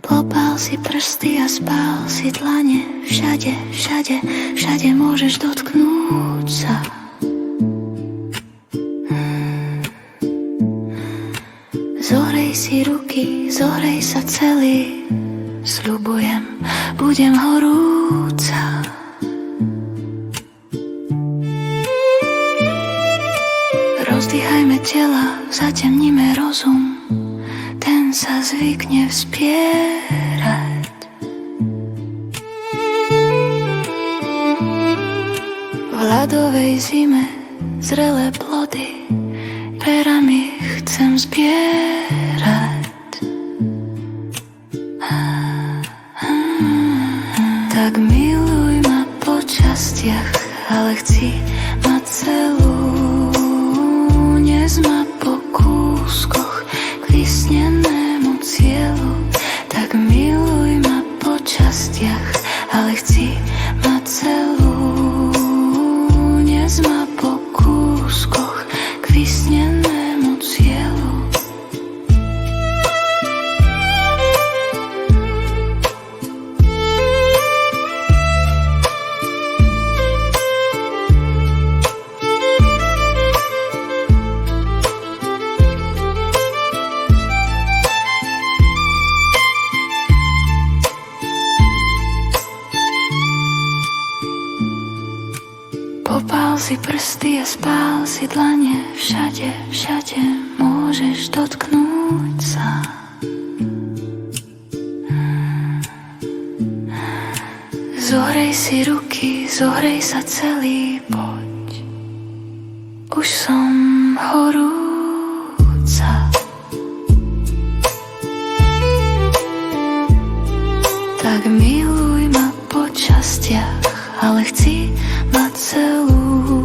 Popál si prsty a spál si dlane. Všade, všade, všade môžeš dotknúť sa. Zohrej si ruky, zohrej sa celý. Sľubujem, budem horúca. Rozdýchajme tela, zatemníme rozum. Ten sa zvykne vzpierať. V ľadovej zime zrelé plody perami chcem zbierať. Tak miluj ma po častiach, ale chci mať celú. Nes ma po kúskoch k vysnenému cieľu. Tak miluj ma po častiach, ale chci mať celú. Nes ma po kúskoch k vysnenému cieľu. Popál si prsty a spál si dlane. Všade, všade môžeš dotknúť sa. Zohrej si ruky, zohrej sa celý, poď. Už som horúca. Tak miluj ma po častiach, ale chci mať celú.